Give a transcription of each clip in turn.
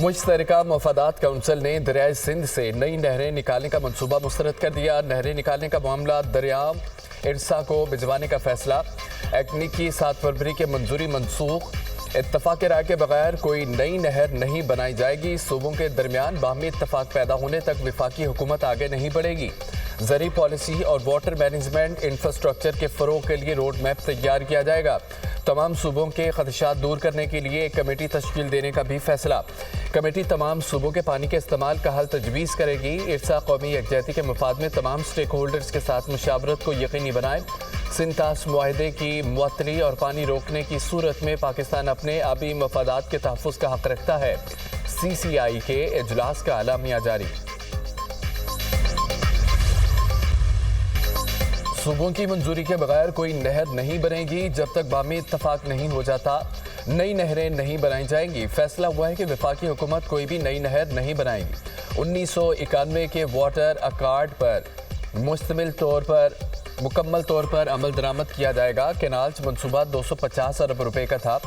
मुश्तरका मफादात council ने दरियाए सिंध से नई नहरें निकालने का मंसूबा मुस्तरद कर दिया। नहरें निकालने का मामला दरिया इरसा को भिजवाने का फैसला। एक्नी की 7 फरवरी के मंजूरी मनसूख। इत्तफाक राय के बगैर कोई नई नहर नहीं बनाई जाएगी। सूबों के दरमियान बाहमी इत्तफाक पैदा होने तक वफाकी हुकूमत आगे नहीं बढ़ेगी। ज़री पॉलिसी और वाटर मैनेजमेंट इंफ्रास्ट्रक्चर के फ़रोग के लिए रोड मैप तैयार किया जाएगा। तमाम सूबों के खदशात दूर करने के लिए एक कमेटी तश्कील देने का भी फैसला। कमेटी तमाम सूबों के पानी के इस्तेमाल का हल तजवीज़ करेगी। इरसा कौमी यकजहती के मफाद में तमाम स्टेक होल्डर्स के साथ मुशावरत को यकीनी बनाए। सिंतास मुआहदे की मुअत्तली और पानी रोकने की सूरत में पाकिस्तान अपने आबी मफादात के तहफ़्फ़ुज़ का हक रखता है। CCI के इजलास का एलामिया जारी। सूबों की मंजूरी के बगैर कोई नहर नहीं बनेगी जब तक बाहमी इत्तफाक नहीं हो जाता। नई नहरें नहीं बनाई जाएंगी। फैसला हुआ है कि वफाकी हुकूमत कोई भी नई नहर नहीं बनाएगी। 1991 के वाटर अकार्ड पर मुकम्मल तौर पर अमल दरामद किया जाएगा। कैनाल्स मंसूबा 250 अरब रुपए का था।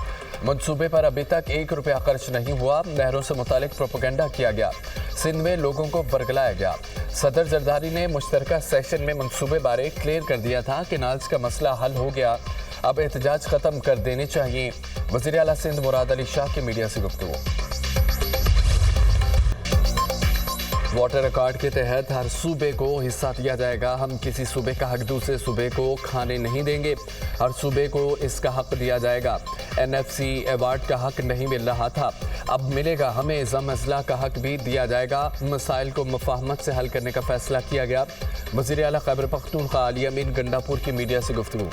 मंसूबे पर अभी तक 1 रुपया खर्च नहीं हुआ। नहरों से मुतालिक प्रोपेगेंडा किया गया। सिंध में लोगों को वर्गलाया गया। सदर जरदारी ने मुश्तरका सेशन में मंसूबे बारे क्लियर कर दिया था। कैनाल्स का मसला हल हो गया, अब एहतजाज खत्म कर देने चाहिए। वज़ीर आला सिंध मुराद अली शाह की मीडिया से गुफ्तगू। वाटर अकार्ड के तहत हर सूबे को हिस्सा दिया जाएगा। हम किसी सूबे का हक दूसरे सूबे को खाने नहीं देंगे। हर सूबे को इसका हक दिया जाएगा। NFC अवार्ड का हक नहीं मिल रहा था, अब मिलेगा। हमें ज़म-अज़ला का हक भी दिया जाएगा। मसाइल को मुफाहमत से हल करने का फैसला किया गया। वज़ीर आला खैबर पख्तूनख्वा अली अमीन गंडापुर की मीडिया से गुफ्तगू।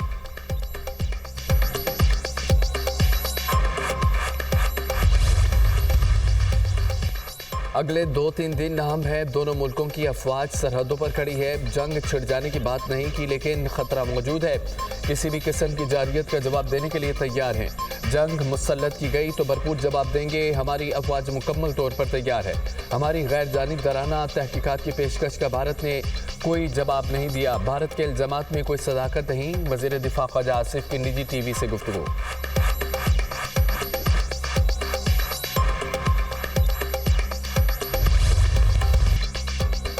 अगले 2-3 दिन अहम है। दोनों मुल्कों की अफवाज सरहदों पर खड़ी है। जंग छिड़ जाने की बात नहीं की, लेकिन खतरा मौजूद है। किसी भी किस्म की जारियत का जवाब देने के लिए तैयार हैं। जंग मुसल्लत की गई तो भरपूर जवाब देंगे। हमारी अफवाज मुकम्मल तौर पर तैयार है। हमारी गैर जानिबदाराना तहकीकात की पेशकश का भारत ने कोई जवाब नहीं दिया। भारत के इल्ज़ामात में कोई सदाकत नहीं। वज़ीर दिफा ख्वाजा आसिफ की निजी TV से गुफ्तगू।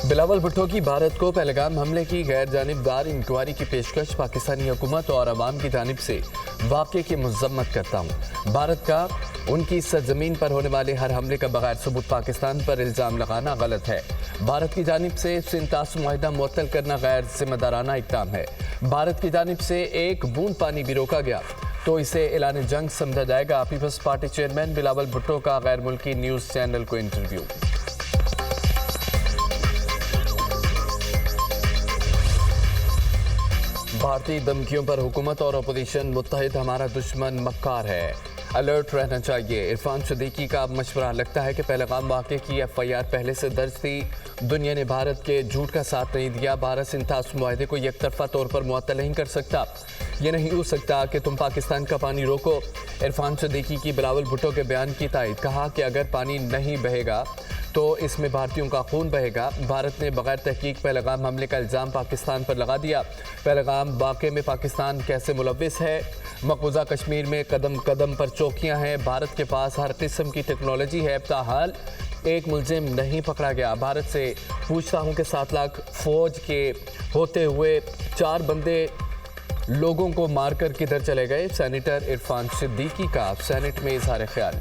बिलावल भुट्टो की भारत को पहलगाम हमले की गैर जानिबदार इंक्वायरी की पेशकश पाकिस्तानी हुकूमत और अवाम की जानिब से वाक़े की मज़म्मत करता हूँ। भारत का उनकी सरजमीन पर होने वाले हर हमले का बगैर सबूत पाकिस्तान पर इल्ज़ाम लगाना गलत है। भारत की जानिब से सिंतास मुआहिदा मुअत्तल करना गैर जिम्मेदाराना इक़दाम है। भारत की जानिब से एक बूंद पानी भी रोका गया तो इसे ऐलान जंग समझा जाएगा। पीपल्स पार्टी चेयरमैन बिलावल भुट्टो का गैर मुल्की न्यूज़ चैनल को इंटरव्यू। भारतीय धमकियों पर हुकूमत और अपोजिशन मुत्तहिद। हमारा दुश्मन मक्कार है, अलर्ट रहना चाहिए। इरफान सिद्दीकी का मशवरा। लगता है कि पहलगाम वाक़े की FIR पहले से दर्ज थी। दुनिया ने भारत के झूठ का साथ नहीं दिया। भारत सिंतास मुआहदे को एकतरफा तौर पर मुअत्तल नहीं कर सकता। ये नहीं हो सकता कि तुम पाकिस्तान का पानी रोको। इरफान सिद्दीकी की बिलावल भुट्टो के बयान की तायद। कहा कि अगर पानी नहीं बहेगा तो इसमें भारतीयों का खून बहेगा। भारत ने बगैर तहकीक पहलगाम हमले का इल्ज़ाम पाकिस्तान पर लगा दिया। पहलगाम वाक़े में पाकिस्तान कैसे मुलव्विस है। मकबूजा कश्मीर में कदम कदम पर चौकियां हैं। भारत के पास हर किस्म की टेक्नोलॉजी है, ताहाल एक मुलजिम नहीं पकड़ा गया। भारत से पूछता हूं कि 7 लाख फौज के होते हुए 4 बंदे लोगों को मारकर किधर चले गए। सेनेटर इरफान सिद्दीकी का सेनेट में इज़हार ख्याल।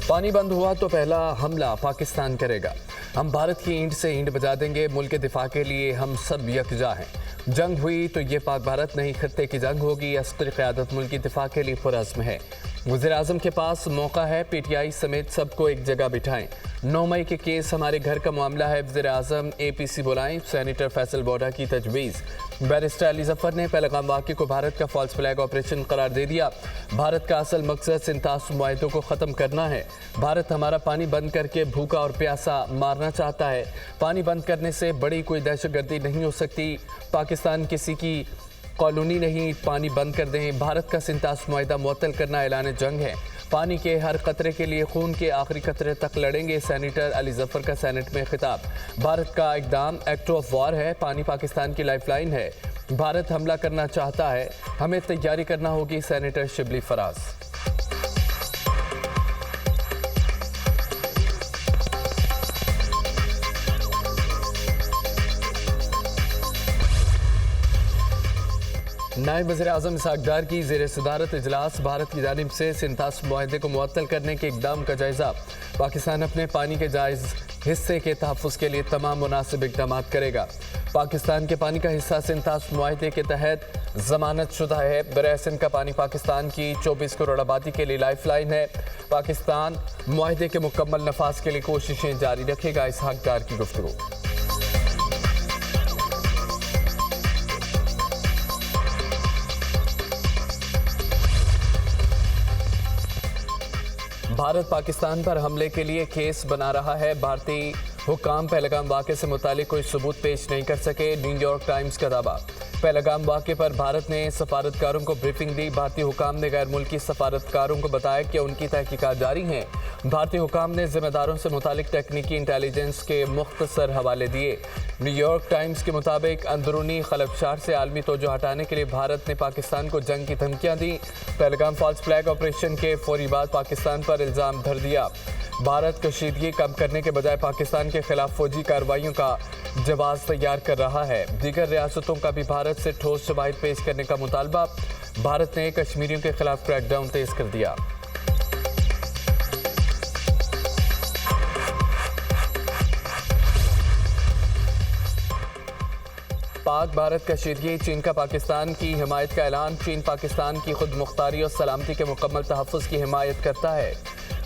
पानी बंद हुआ तो पहला हमला पाकिस्तान करेगा। हम भारत की ईंट से ईंट बजा देंगे। मुल्क के दिफा के लिए हम सब यकजा हैं। जंग हुई तो ये पाक भारत नहीं खत्ते की जंग होगी। अस्करी क़यादत मुल्क की दिफा के लिए पुरअज़्म है। वज़ीर आज़म के पास मौका है। PTI समेत सबको एक जगह बिठाएं। 9 मई के केस हमारे घर का मामला है। वज़ीर आज़म APC बुलाएं। सेनेटर फैसल बोडा की तजवीज़। बैरिस्टर अली जफ़र ने पहलगाम वाक़े को भारत का फॉल्स फ्लैग ऑपरेशन करार दे दिया। भारत का असल मकसद सिंतास मुआहिदों को ख़त्म करना है। भारत हमारा पानी बंद करके भूखा और प्यासा मारना चाहता है। पानी बंद करने से बड़ी कोई दहशतगर्दी नहीं हो सकती। पाकिस्तान किसी की कॉलोनी नहीं। पानी बंद कर दें। भारत का सिंतास मुआहिदा मुअत्तल करना ऐलान जंग है। पानी के हर कतरे के लिए खून के आखिरी कतरे तक लड़ेंगे। सेनेटर अली जफ़र का सेनेट में खिताब। भारत का इक़दाम एक्ट ऑफ वॉर है। पानी पाकिस्तान की लाइफलाइन है। भारत हमला करना चाहता है, हमें तैयारी करना होगी, सेनेटर शिबली फराज। नायब वज़ीर-ए-आज़म इसहाक़ डार की ज़ेर सदारत इजलास। भारत की जानिब से सिंतास मुआहदे को मुअत्तल करने के इक़दाम का जायज़ा। पाकिस्तान अपने पानी के जायज़ हिस्से के तहफ़्फ़ुज़ के लिए तमाम मुनासिब इक़दाम करेगा। पाकिस्तान के पानी का हिस्सा सिंतास मुआहदे के तहत ज़मानत शुदा है। दरिया सिंध का पानी पाकिस्तान की 24 करोड़ आबादी के लिए लाइफ लाइन है। पाकिस्तान मुआहदे के मुकम्मल नफाज के लिए कोशिशें जारी रखेगा। इसहाक़ डार की गुफ्तगू। भारत पाकिस्तान पर हमले के लिए केस बना रहा है। भारतीय हुक्काम पहलगाम वाक़े से मुतालिक कोई सबूत पेश नहीं कर सके, न्यूयॉर्क टाइम्स का दावा। पहलगाम वाक़े पर भारत ने सफारतकारों को ब्रीफिंग दी। भारतीय हुक्काम ने गैर मुल्की सफारतकारों को बताया कि उनकी तहकीकात जारी हैं। भारतीय हुक्काम ने जिम्मेदारों से मुतालिक तकनीकी इंटेलिजेंस के मुख्तसर हवाले दिए। न्यूयॉर्क टाइम्स के मुताबिक अंदरूनी खलफशार से आलमी तवज्जो हटाने के लिए भारत ने पाकिस्तान को जंग की धमकियां दी। पहलगाम फॉल्स फ्लैग ऑपरेशन के फौरी बाद पाकिस्तान पर इल्ज़ाम धर दिया। भारत कशीदगी कम करने के बजाय पाकिस्तान के खिलाफ फौजी कार्रवाइयों का जवाब तैयार कर रहा है। दीगर रियासतों का भी भारत से ठोस शवाहिद पेश करने का मुतालबा। भारत ने कश्मीरियों के खिलाफ क्रैकडाउन तेज कर दिया। पाक भारत कशीदगी, चीन का पाकिस्तान की हिमायत का ऐलान। चीन पाकिस्तान की खुद मुख्तारी और सलामती के मुकम्मल तहफ़्फ़ुज़ की हिमायत करता है।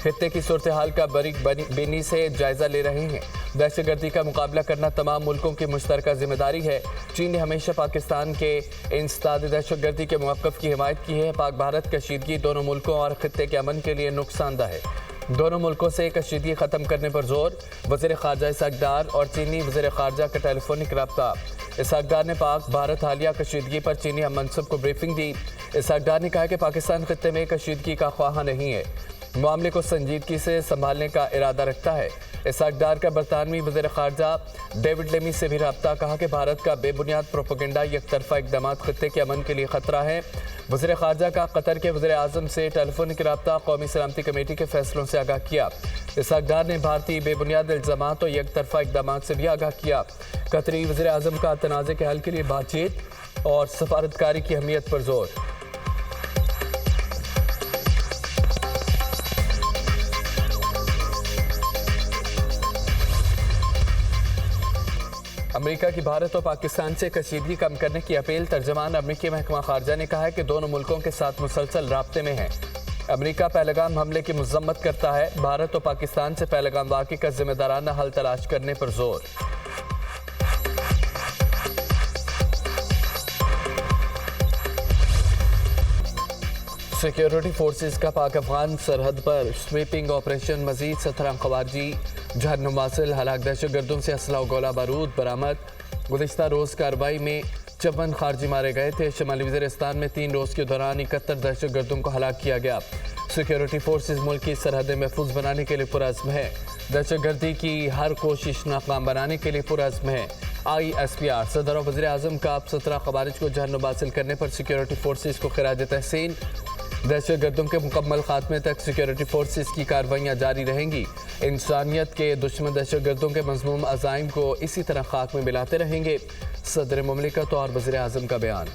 खित्ते की सूरत हाल का बारीक बीनी से जायज़ा ले रहे हैं। दहशतगर्दी का मुकाबला करना तमाम मुल्कों की मुश्तरका जिम्मेदारी है। चीन ने हमेशा पाकिस्तान के इंसदाद दहशतगर्दी के मौक़िफ़ की हिमायत की है। पाक भारत कशीदगी दोनों मुल्कों और खित्ते के अमन के लिए नुकसानदा है। दोनों मुल्कों से कशीदगी ख़त्म करने पर जोर। वज़ीर ख़ारजा इसहाक़ डार और चीनी वज़ीर ख़ारजा का टेलीफोनिक रब्ता। इसहाक़ डार ने पाक भारत हालिया कशीदगी पर चीनी हम मनसब को ब्रीफिंग दी। इसहाक़ डार ने कहा कि पाकिस्तान खित्ते में कशीदगी का ख्वाहा नहीं है, मामले को संजीदगी से संभालने का इरादा रखता है। इसहाक़ डार का बरतानवी वज़ीर ख़ारजा डेविड लेमी से भी रब्ता। कहा कि भारत का बेबुनियाद प्रोपेगेंडा एक तरफ़ा इक़दाम खित्ते के अमन के लिए ख़तरा है। वज़ीर ख़ारजा का कतर के वज़ीर-ए-आज़म से टेलीफोनिक रब्ता, कौमी सलामती कमेटी के फैसलों से आगाह किया। इसहाक़ डार ने भारतीय बेबुनियाद इल्ज़ामात और एक तरफ़ा इक़दाम से भी आगाह किया। कतरी वज़ीर-ए-आज़म का तनाज़े के हल के लिए बातचीत और सफारतकारी की अहमियत पर जोर। अमेरिका की भारत और पाकिस्तान से कशीदगी कम करने की अपील। तर्जमान अमेरिकी महकमा खारजा ने कहा है कि दोनों मुल्कों के साथ मुसलसल राब्ते में है। अमेरिका पहलगाम हमले की मज़म्मत करता है। भारत और पाकिस्तान से पहलगाम वाक़े का जिम्मेदाराना हल तलाश करने पर जोर। सिक्योरिटी फोर्सेस का पाक अफगान सरहद पर स्वीपिंग ऑपरेशन। मजीद 17 ख़वारिजी जहन्नुम वासिल। हलाक दहशतगर्दों से असला और गोला बारूद बरामद। गुज़िश्ता रोज़ कार्रवाई में 54 खारजी मारे गए थे। शुमाली वज़ीरिस्तान में 3 रोज़ के दौरान 71 दहशतगर्दों को हलाक किया गया। सिक्योरिटी फोर्सेस मुल्क की सरहदें महफूज बनाने के लिए पुरअज़्म है। दहशतगर्दी की हर कोशिश नाकाम बनाने के लिए पुरअज़्म है। ISPR सदर और वज़ीर-ए-आज़म का 17 ख़वारिज को जहन्नुम हासिल करने पर सिक्योरिटी फोर्सेस को खिराज तहसीन। दहशतगर्दों के मुकम्मल खात्मे तक सिक्योरिटी फोर्सेस की कार्रवाइयाँ जारी रहेंगी। इंसानियत के दुश्मन दहशतगर्दों के मज़मूम अज़ाइम को इसी तरह खाक में मिलाते रहेंगे। सदर मुमलिकत और वज़ीर-ए-आज़म का बयान।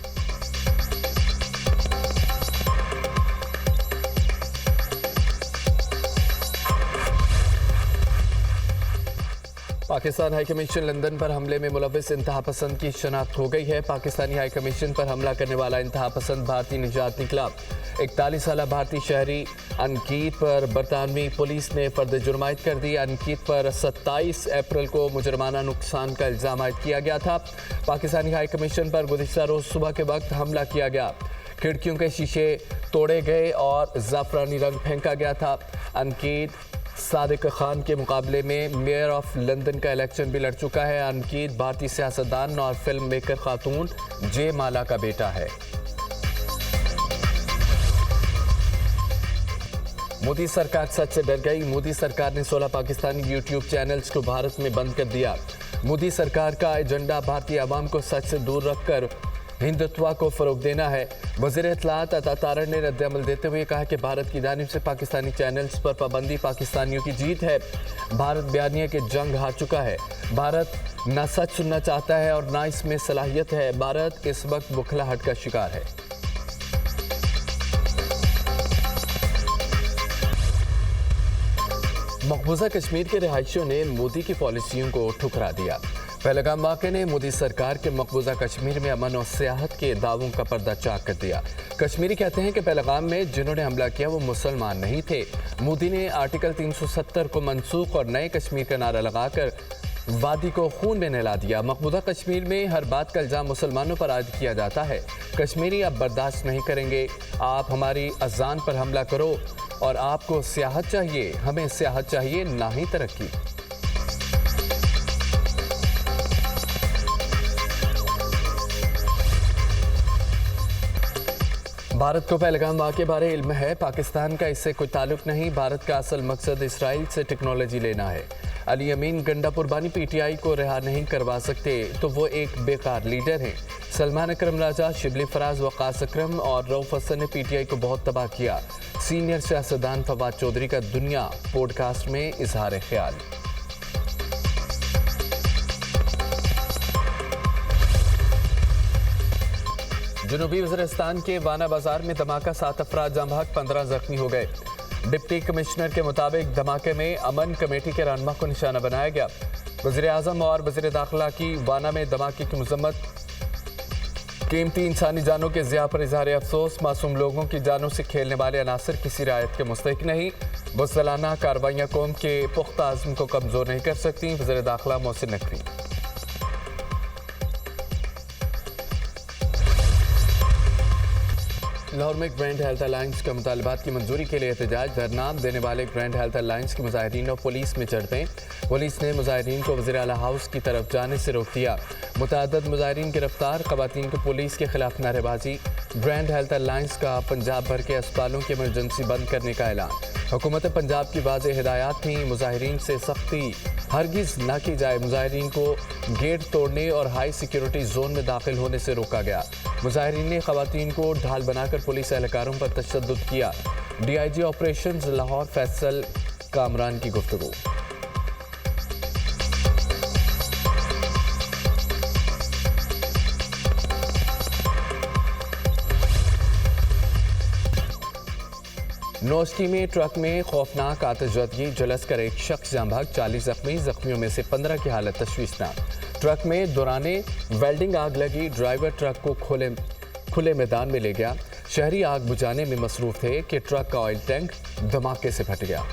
पाकिस्तान हाई कमीशन लंदन पर हमले में मुलविस इंतहा पसंद की शनाख्त हो गई है। पाकिस्तानी हाई कमीशन पर हमला करने वाला इंतहा पसंद भारतीय निजात निकला। 41 साला भारतीय शहरी अनकीत पर बरतानवी पुलिस ने फर्द जुर्मायत कर दी। अनकीत पर 27 अप्रैल को मुजरमाना नुकसान का इल्ज़ाम आयद किया गया था। पाकिस्तानी हाई कमीशन पर गुज़िश्ता रोज़ सुबह के वक्त हमला किया गया। खिड़कियों के शीशे तोड़े गए और ज़ाफ़रानी रंग फेंका गया था। अनकीत सादिक खान के मुकाबले में मेयर ऑफ लंदन का इलेक्शन भी लड़ चुका है। अनकीत भारतीय सियासतदान और फिल्म मेकर खातून जे माला का बेटा है। मोदी सरकार सच से डर गई। मोदी सरकार ने 16 पाकिस्तानी यूट्यूब चैनल्स को भारत में बंद कर दिया। मोदी सरकार का एजेंडा भारतीय आवाम को सच से दूर रखकर हिंदुत्व को फरोग देना है। वज़ीर इत्तलात अता तारड़ ने रद्द-ए-अमल देते हुए कहा कि भारत की जानिब से पाकिस्तानी चैनल्स पर पाबंदी पाकिस्तानियों की जीत है। भारत बयानिया के जंग हार चुका है। भारत न सच सुनना चाहता है और न इसमें सलाहियत है। भारत इस वक्त बुखलाहट का शिकार है। मकबूजा कश्मीर के रिहायशियों ने मोदी की पॉलिसियों को ठुकरा दिया। पहलगाम वाक़े ने मोदी सरकार के मकबूजा कश्मीर में अमन और सियाहत के दावों का पर्दा चाक कर दिया। कश्मीरी कहते हैं कि पहलगाम में जिन्होंने हमला किया वो मुसलमान नहीं थे। मोदी ने आर्टिकल 370 को मनसूख और नए कश्मीर का नारा लगाकर वादी को खून में नहला दिया। मकबूजा कश्मीर में हर बात का इल्ज़ाम मुसलमानों पर आयद किया जाता है। कश्मीरी अब बर्दाश्त नहीं करेंगे। आप हमारी अजान पर हमला करो और आपको सियाहत चाहिए, हमें सियाहत चाहिए, ना ही तरक्की। भारत को पहलगाम वाक़े बारे इल्म है। पाकिस्तान का इससे कोई ताल्लुक नहीं। भारत का असल मकसद इसराइल से टेक्नोलॉजी लेना है। अली अमीन गंडापुरबानी पीटीआई को रिहा नहीं करवा सकते तो वो एक बेकार लीडर हैं। सलमान अकरम राजा, शिबली फराज, वक़ास अकरम और रऊफ हसन ने पीटीआई को बहुत तबाह किया। सीनियर सियासतदान फवाद चौधरी का दुनिया पॉडकास्ट में इजहार ख्याल। जनूबी वज़ीरिस्तान के वाना बाजार में धमाका, 7 अफराद जाँ बहक, 15 जख्मी हो गए। डिप्टी कमिश्नर के मुताबिक धमाके में अमन कमेटी के रहनुमा को निशाना बनाया गया। वज़ीर आज़म और वज़ीर दाखिला की वाना में धमाके की मजम्मत। कीमती इंसानी जानों के ज़िया पर इजहार अफसोस। मासूम लोगों की जानों से खेलने वाले अनासर किसी रियायत के मुस्तहिक नहीं। मुसलसाना कार्रवाइयाँ कौम के पुख्ता आज़म को कमज़ोर नहीं कर सकती। वज़ीर दाखिला मोहसिन नकवी। लाहौर में ग्रैंड हेल्थ अलायंस के मुतालबात की मंजूरी के लिए एहतजाज। धरना देने वाले ग्रैंड हेल्थ अलायंस के मुजाहिरीन और पुलिस में झड़पें। पुलिस ने मुजाहिरीन को वज़ीर आला हाउस की तरफ जाने से रोक दिया। मुतअद्दिद मुजाहिरीन गिरफ्तार, ख़वातीन को पुलिस के खिलाफ नारेबाजी। ग्रैंड हेल्थ अलायंस का पंजाब भर के अस्पतालों की इमरजेंसी बंद करने का ऐलान। हुकूमत पंजाब की वाज़ेह हिदायत थी, मुजाहिरीन से सख्ती हरगिज़ न की जाए। मुजाहिरीन को गेट तोड़ने और हाई सिक्योरिटी जोन में दाखिल होने से रोका गया। मुजाहिरीन ने ख़वातीन को ढाल बनाकर पुलिस एहलकारों पर तशद्दुद किया। DIG ऑपरेशंस लाहौर फैसल कामरान की गुफ्तगू। नौस्की में ट्रक में खौफनाक आतिशबाजी, झुलस कर एक शख्स जाँ बहक, 40 जख्मी। जख्मियों में से 15 की हालत तशवीशनाक। ट्रक में दौराने वेल्डिंग आग लगी। ड्राइवर ट्रक को खुले मैदान में ले गया। शहरी आग बुझाने में मसरूफ थे कि ट्रक का ऑयल टैंक धमाके से फट गया।